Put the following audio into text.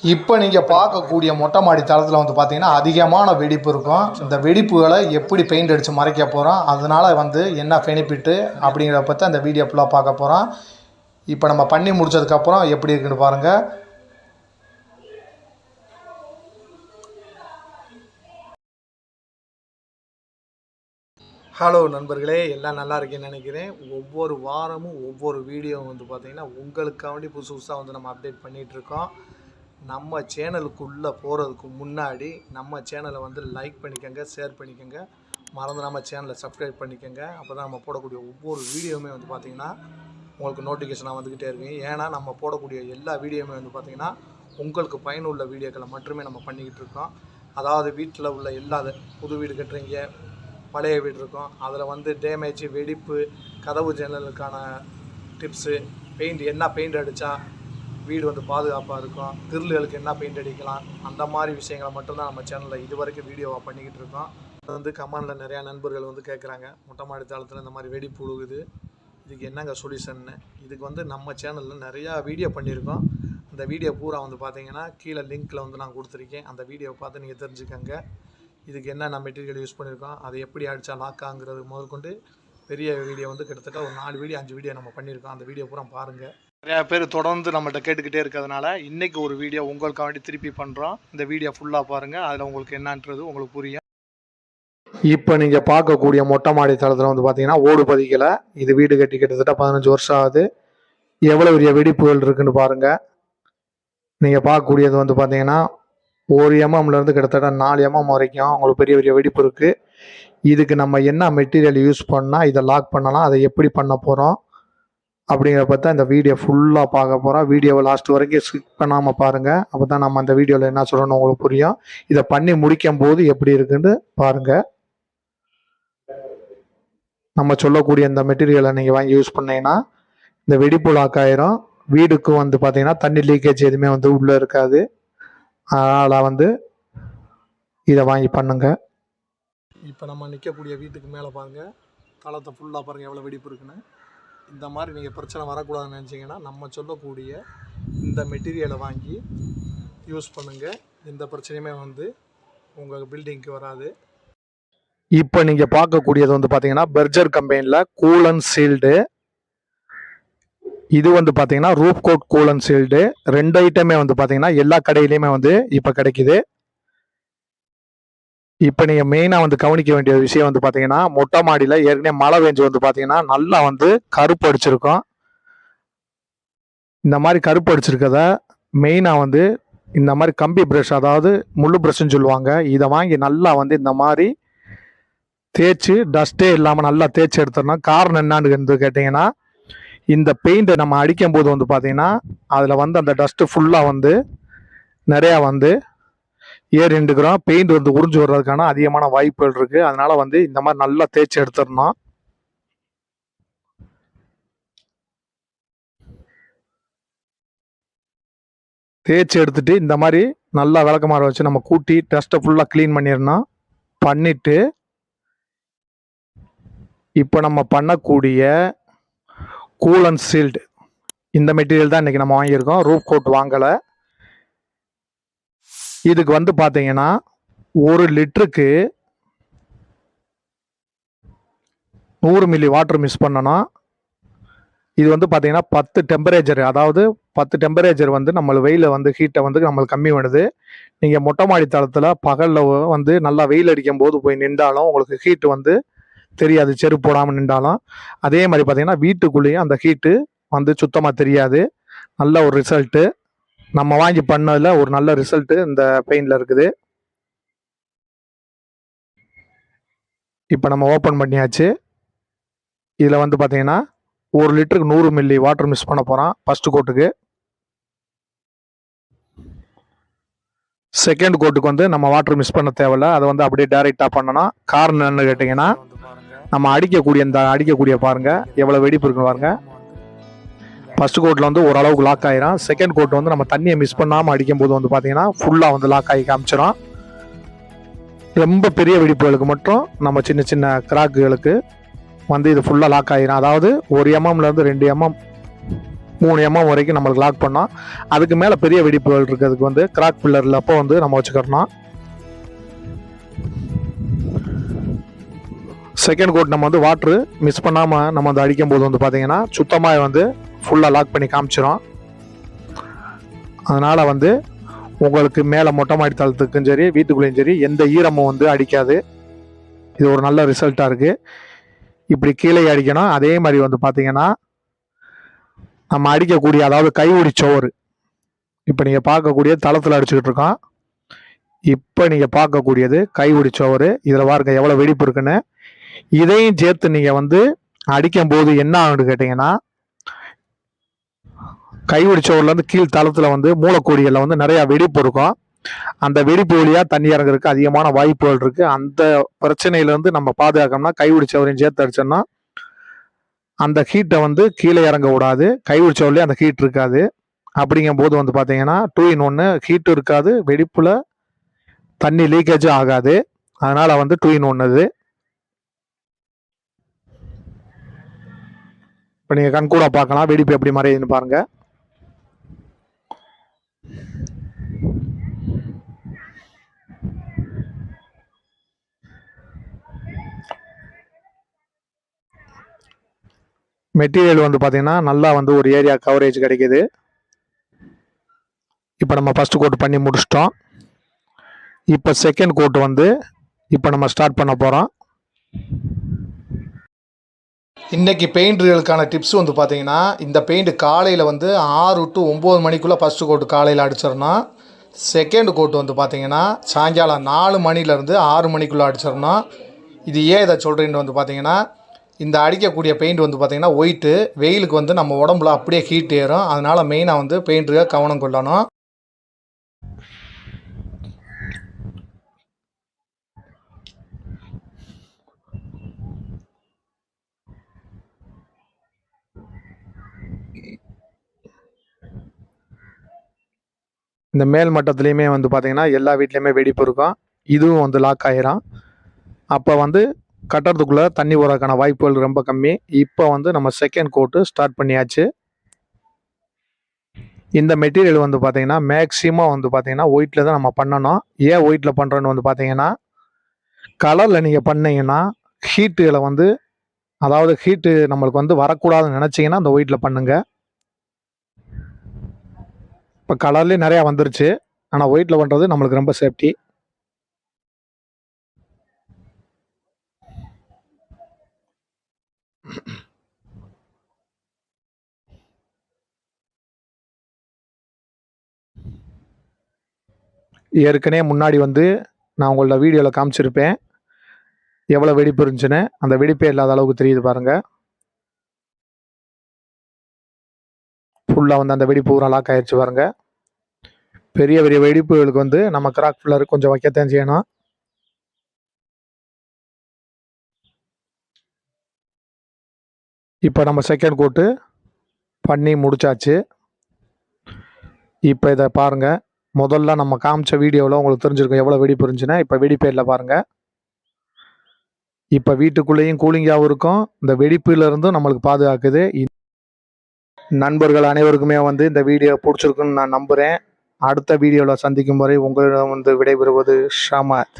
இப்போ நீங்கள் பார்க்கக்கூடிய மொட்டை மாடி தளத்தில் வந்து பார்த்தீங்கன்னா அதிகமான வெடிப்பு இருக்கும். இந்த வெடிப்புகளை எப்படி பெயிண்ட் அடித்து மறைக்க போகிறோம், அதனால் வந்து என்ன பெனிஃபிட்டு அப்படிங்கிறத பற்றி அந்த வீடியோ ஃபுல்லாக பார்க்க போகிறோம். இப்போ நம்ம பண்ணி முடித்ததுக்கப்புறம் எப்படி இருக்குன்னு பாருங்கள். ஹலோ நண்பர்களே, எல்லாம் நல்லா இருக்கேன்னு நினைக்கிறேன். ஒவ்வொரு வாரமும் ஒவ்வொரு வீடியோ வந்து பார்த்திங்கன்னா உங்களுக்காண்டி புதுசு புதுசாக வந்து நம்ம அப்டேட் பண்ணிகிட்ருக்கோம். நம்ம சேனலுக்குள்ளே போகிறதுக்கு முன்னாடி நம்ம சேனலை வந்து லைக் பண்ணிக்கோங்க, ஷேர் பண்ணிக்கோங்க, மறந்து நம்ம சேனலை சப்ஸ்கிரைப் பண்ணிக்கோங்க. அப்போ தான் நம்ம போடக்கூடிய ஒவ்வொரு வீடியோவுமே வந்து பார்த்திங்கன்னா உங்களுக்கு நோட்டிஃபிகேஷனாக வந்துக்கிட்டே இருக்குங்க. ஏன்னா நம்ம போடக்கூடிய எல்லா வீடியோவுமே வந்து பார்த்திங்கன்னா உங்களுக்கு பயனுள்ள வீடியோக்களை மட்டுமே நம்ம பண்ணிக்கிட்டு இருக்கோம். அதாவது வீட்டில் உள்ள எல்லாது புது வீடு கட்டுறீங்க, பழைய வீடு இருக்கும், அதில் வந்து டேமேஜ், வெடிப்பு, கதவு ஜன்னலுக்கான டிப்ஸு, பெயிண்ட் என்ன பெயிண்ட் அடித்தா வீடு வந்து பாதுகாப்பாக இருக்கும், திருளுகளுக்கு என்ன பெயிண்ட் அடிக்கலாம், அந்த மாதிரி விஷயங்களை மட்டும்தான் நம்ம சேனலில் இது வரைக்கும் வீடியோவாக பண்ணிக்கிட்டு இருக்கோம். அது வந்து கமெண்டில் நிறையா நண்பர்கள் வந்து கேட்குறாங்க, மொட்டை மாடி தளத்தில் இந்த மாதிரி வெடிப்பு உழுகுது, இதுக்கு என்னங்க சொல்யூஷன்னு. இதுக்கு வந்து நம்ம சேனலில் நிறையா வீடியோ பண்ணியிருக்கோம். அந்த வீடியோ பூரா வந்து பார்த்தீங்கன்னா கீழே லிங்க்கில் வந்து நான் கொடுத்துருக்கேன். அந்த வீடியோவை பார்த்து நீங்கள் தெரிஞ்சுக்கோங்க. இதுக்கு என்னென்ன மெட்டீரியல் யூஸ் பண்ணியிருக்கோம், அதை எப்படி அடித்தா லாக்காங்கிறது முதல் கொண்டு பெரிய வீடியோ வந்து கிட்டத்தட்ட ஒரு 4 வீடியோ 5 வீடியோ நம்ம பண்ணியிருக்கோம். அந்த வீடியோ பூரா பாருங்கள். நிறையா பேர் தொடர்ந்து நம்மள்கிட்ட கேட்டுக்கிட்டே இருக்கிறதுனால இன்றைக்கி ஒரு வீடியோ உங்களுக்காண்டி திருப்பி பண்ணுறோம். இந்த வீடியோ ஃபுல்லாக பாருங்கள், அதில் உங்களுக்கு என்னன்றது உங்களுக்கு புரியும். இப்போ நீங்கள் பார்க்கக்கூடிய மொட்டை மாடி தளத்தில் வந்து பார்த்தீங்கன்னா ஓடு பதிக்கலை. இது வீடு கட்டி கிட்டத்தட்ட 15 வருஷம் ஆகுது. எவ்வளோ பெரிய வெடிப்புகள் இருக்குன்னு பாருங்கள். நீங்கள் பார்க்கக்கூடியது வந்து பார்த்தீங்கன்னா 1 mmலேருந்து கிட்டத்தட்ட 4 mm வரைக்கும் உங்களுக்கு பெரிய பெரிய வெடிப்பு இருக்குது. இதுக்கு நம்ம என்ன மெட்டீரியல் யூஸ் பண்ணால் இதை லாக் பண்ணலாம், அதை எப்படி பண்ண போகிறோம் அப்படிங்கிற பற்றி இந்த வீடியோ ஃபுல்லாக பார்க்க போகிறோம். வீடியோவை லாஸ்ட் வரைக்கும் ஸ்கிப் பண்ணாமல் பாருங்கள். அப்போ தான் நம்ம அந்த வீடியோவில் என்ன சொல்லணும்னு உங்களுக்கு புரியும். இதை பண்ணி முடிக்கும் போது எப்படி இருக்குன்னு பாருங்கள். நம்ம சொல்லக்கூடிய இந்த மெட்டீரியலை நீங்கள் வாங்கி யூஸ் பண்ணீங்கன்னா இந்த வெடிப்பு லாக் ஆயிரும். வீடுக்கு வந்து பார்த்தீங்கன்னா தண்ணி லீக்கேஜ் எதுவுமே வந்து உள்ளே இருக்காது. அதனால் வந்து இதை வாங்கி பண்ணுங்க. இப்போ நம்ம நிற்கக்கூடிய வீட்டுக்கு மேலே பாருங்கள், தளத்தை ஃபுல்லாக பாருங்கள் எவ்வளோ வெடிப்பு இருக்குன்னு. இந்த மாதிரி நீங்கள் பிரச்சனை வரக்கூடாதுன்னு நினச்சிங்கன்னா நம்ம சொல்லக்கூடிய இந்த மெட்டீரியலை வாங்கி யூஸ் பண்ணுங்கள். எந்த பிரச்சனையுமே வந்து உங்கள் பில்டிங்க்கு வராது. இப்போ நீங்கள் பார்க்கக்கூடியது வந்து பார்த்தீங்கன்னா பெர்ஜர் கம்பெனியில் கூலன் சீல்டு. இது வந்து பார்த்தீங்கன்னா ரூப் கோட் கூலன் சீல்டு. 2 ஐட்டமே வந்து பார்த்தீங்கன்னா எல்லா கடையிலையுமே வந்து இப்போ கிடைக்குது. இப்போ நீங்கள் மெயினாக வந்து கவனிக்க வேண்டிய விஷயம் வந்து பார்த்தீங்கன்னா மொட்டை மாடியில் ஏற்கனவே மழை பெஞ்சு வந்து பார்த்தீங்கன்னா நல்லா வந்து கருப்பு அடிச்சிருக்கும். இந்த மாதிரி கருப்பு அடிச்சிருக்கத மெயினாக வந்து இந்த மாதிரி கம்பி ப்ரஷ், அதாவது முள்ளு ப்ரஷ்ன்னு சொல்லுவாங்க, இதை வாங்கி நல்லா வந்து இந்த மாதிரி தேய்ச்சி டஸ்ட்டே இல்லாமல் நல்லா தேய்ச்சி எடுத்துடணும். காரணம் என்னான்னு கேட்டிங்கன்னா இந்த பெயிண்ட்டை நம்ம அடிக்கும் போது வந்து பார்த்தீங்கன்னா அதில் வந்து அந்த டஸ்ட்டு ஃபுல்லாக வந்து நிறையா வந்து ஏறி நின்றுக்கிறோம். பெயிண்ட் வந்து உறிஞ்சு வர்றதுக்கான அதிகமான வாய்ப்புகள் இருக்குது. அதனால் வந்து இந்த மாதிரி நல்லா தேய்ச்சி எடுத்துடணும். தேய்ச்சி எடுத்துட்டு இந்த மாதிரி நல்லா விளக்கமாற வச்சு நம்ம கூட்டி டஸ்ட்டை ஃபுல்லாக க்ளீன் பண்ணிடணும். பண்ணிவிட்டு இப்போ நம்ம பண்ணக்கூடிய கூலன் சீல்டு இந்த மெட்டீரியல் தான் இன்றைக்கி நம்ம வாங்கியிருக்கோம். ரூப் கோட் வாங்கலை. இதுக்கு வந்து பார்த்தீங்கன்னா 1 லிட்டருக்கு 100 மில்லி வாட்டர் மிக்ஸ் பண்ணணும். இது வந்து பார்த்தீங்கன்னா 10 டெம்பரேச்சர், அதாவது 10 டெம்பரேச்சர் வந்து நம்ம வெயில வந்து ஹீட்டை வந்து நம்மளுக்கு கம்மி பண்ணுது. நீங்கள் மொட்டை மாடி தளத்தில் பகலில் வந்து நல்லா வெயில் அடிக்கும் போது போய் நின்றாலும் உங்களுக்கு ஹீட்டு வந்து தெரியாது, செருப்பு போடாமல் நின்றாலும். அதே மாதிரி பார்த்தீங்கன்னா வீட்டுக்குள்ளேயும் அந்த ஹீட்டு வந்து சுத்தமாக தெரியாது. நல்ல ஒரு ரிசல்ட்டு நம்ம வாங்கி பண்ணதில் ஒரு நல்ல ரிசல்ட்டு இந்த பெயிண்டில் இருக்குது. இப்போ நம்ம ஓப்பன் பண்ணியாச்சு. இதில் வந்து பார்த்தீங்கன்னா 1 லிட்டருக்கு 100 மில்லி வாட்டர் மிக்ஸ் பண்ண போகிறோம் ஃபஸ்ட்டு கோட்டுக்கு. செகண்ட் கோட்டுக்கு வந்து நம்ம வாட்டர் மிக்ஸ் பண்ண தேவையில்ல, அதை வந்து அப்படியே டைரெக்டாக பண்ணணும். காரணம் என்னன்னு கேட்டிங்கன்னா நம்ம அடிக்கக்கூடிய பாருங்கள் எவ்வளோ வெடிப்பு இருக்குன்னு பாருங்கள். ஃபஸ்ட் கோட்டில் வந்து ஓரளவுக்கு லாக் ஆகிரும். செகண்ட் கோட் வந்து நம்ம தண்ணியை மிஸ் பண்ணாமல் அடிக்கும்போது வந்து பார்த்தீங்கன்னா ஃபுல்லாக வந்து லாக் ஆகி காமிச்சிடும். ரொம்ப பெரிய வெடிப்புகளுக்கு மட்டும் நம்ம சின்ன சின்ன கிராக்குகளுக்கு வந்து இது ஃபுல்லாக லாக் ஆகிரும். அதாவது 1 mmலேருந்து 2 mm 3 mm வரைக்கும் நம்மளுக்கு லாக் பண்ணோம். அதுக்கு மேலே பெரிய வெடிப்புகள் இருக்கிறதுக்கு வந்து கிராக் பில்லரில் அப்போ வந்து நம்ம வச்சுக்கிறோம். செகண்ட் கோட் நம்ம வந்து வாட்ரு மிஸ் பண்ணாமல் நம்ம வந்து அடிக்கும் போது வந்து பார்த்தீங்கன்னா சுத்தமாக வந்து ஃபுல்லாக லாக் பண்ணி காமிச்சிடும். அதனால் வந்து உங்களுக்கு மேலே மொட்டை மாடி தளத்துக்கும் சரி வீட்டுக்குள்ளேயும் சரி எந்த ஈரமும் வந்து அடிக்காது. இது ஒரு நல்ல ரிசல்ட்டாக இருக்குது. இப்படி கீழே அடிக்கணும். அதே மாதிரி வந்து பார்த்தீங்கன்னா நம்ம அடிக்கக்கூடிய அதாவது கைவிடி சோறு இப்போ நீங்கள் பார்க்கக்கூடிய தளத்தில் அடிச்சுக்கிட்டு இருக்கோம். இப்போ நீங்கள் பார்க்கக்கூடியது கைவிடி சோறு. இதில் பாருங்க எவ்வளோ வெடிப்பு இருக்குன்னு. இதையும் சேர்த்து நீங்கள் வந்து அடிக்கும் போது என்ன ஆகுன்னு கேட்டிங்கன்னா கைவிடி சோறுலேருந்து கீழ் தளத்தில் வந்து மூலக்கோடிகளில் வந்து நிறையா வெடிப்பு இருக்கும். அந்த வெடிப்பு வழியாக தண்ணி இறங்குறதுக்கு அதிகமான வாய்ப்புகள் இருக்குது. அந்த பிரச்சனையிலேருந்து நம்ம பாதுகாக்கணும்னா கைவிடி சோறையும் சேர்த்து அடிச்சோம்னா அந்த ஹீட்டை வந்து கீழே இறங்க விடாது. கைவிடி சோறுலேயே அந்த ஹீட் இருக்காது. அப்படிங்கும் போது வந்து பார்த்தீங்கன்னா 2 in 1 ஹீட்டும் இருக்காது, வெடிப்பில் தண்ணி லீக்கேஜும் ஆகாது. அதனால் வந்து 2 in 1 இது. இப்போ நீங்கள் கண்கூட பார்க்கலாம் வெடிப்பு எப்படி மறையுதுன்னு பாருங்கள். மெட்டீரியல் வந்து பார்த்தீங்கன்னா நல்லா வந்து ஒரு ஏரியா கவரேஜ் கிடைக்கிது. இப்போ நம்ம ஃபஸ்ட்டு கோட் பண்ணி முடிச்சிட்டோம். இப்போ செகண்ட் கோட் வந்து இப்போ நம்ம ஸ்டார்ட் பண்ண போகிறோம். இன்றைக்கி பெயிண்டர்களுக்கான டிப்ஸ் வந்து பார்த்தீங்கன்னா இந்த பெயிண்ட் காலையில் வந்து 6 to 9 மணிக்குள்ளே ஃபஸ்ட்டு கோட்டு காலையில் அடிச்சிடணும். செகண்ட் கோட் வந்து பார்த்தீங்கன்னா சாயங்காலம் 4 மணிலேருந்து 6 மணிக்குள்ளே அடிச்சிடணும். இது ஏன் இதை சொல்கிறேன்னு வந்து பார்த்தீங்கன்னா இந்த அடிக்கக்கூடிய பெயிண்ட் வந்து பார்த்திங்கன்னா ஒயிட்டு வெயிலுக்கு வந்து நம்ம உடம்புல அப்படியே ஹீட் ஏறும். அதனால் மெயினாக வந்து பெயிண்ட்டுக்கு கவனம் கொள்ளணும். இந்த மேல் மட்டத்துலேயுமே வந்து பார்த்திங்கன்னா எல்லா வீட்லேயுமே வெடிப்பு இருக்கும். இதுவும் வந்து லாக் ஆகிரும். அப்போ வந்து கட்டுறதுக்குள்ளே தண்ணி போகிறதுக்கான வாய்ப்புகள் ரொம்ப கம்மி. இப்போ வந்து நம்ம செகண்ட் கோட்டு ஸ்டார்ட் பண்ணியாச்சு. இந்த மெட்டீரியல் வந்து பார்த்திங்கன்னா மேக்ஸிமம் வந்து பார்த்திங்கன்னா ஒயிட்டில் தான் நம்ம பண்ணணும். ஏன் ஒயிட்டில் பண்ணுறோன்னு வந்து பார்த்திங்கன்னா கலரில் நீங்கள் பண்ணிங்கன்னா ஹீட்டுகளை வந்து அதாவது ஹீட்டு நம்மளுக்கு வந்து வரக்கூடாதுன்னு நினச்சிங்கன்னா அந்த ஒயிட்டில் பண்ணுங்கள். இப்போ கலர்லேயே நிறையா வந்துருச்சு. ஆனால் ஒயிட்டில் பண்ணுறது நம்மளுக்கு ரொம்ப சேஃப்டி. ஏற்கனவே முன்னாடி வந்து நான் உங்களோட வீடியோவில் காமிச்சிருப்பேன் எவ்வளோ வெடிப்பு இருந்துச்சுன்னு. அந்த வெடிப்பே இல்லாத அளவுக்கு தெரியுது பாருங்கள். ஃபுல்லாக வந்து அந்த வெடிப்பு பூரா லாக் ஆயிடுச்சு பாருங்கள். பெரிய பெரிய வெடிப்புகளுக்கு வந்து நம்ம கிராக் ஃபில்லர் கொஞ்சம் வைக்கத்தான் செய்யணும். இப்போ நம்ம செகண்ட் கோட்டு பண்ணி முடிச்சாச்சு. இப்போ இதை பாருங்கள். முதல்ல நம்ம காமிச்ச வீடியோவில் உங்களுக்கு தெரிஞ்சிருக்கும் எவ்வளோ வெடிப்பு இருந்துச்சுன்னா. இப்போ வெடிப்பே இல்லை பாருங்கள். இப்போ வீட்டுக்குள்ளேயும் கூலிங்காகவும் இருக்கும். இந்த வெடிப்புலேருந்தும் நம்மளுக்கு பாதுகாக்குது. நண்பர்கள் அனைவருக்குமே வந்து இந்த வீடியோ பிடிச்சிருக்குன்னு நான் நம்புகிறேன். அடுத்த வீடியோவில் சந்திக்கும் வரை உங்களிடம் வந்து விடைபெறுவது ஷாமத்.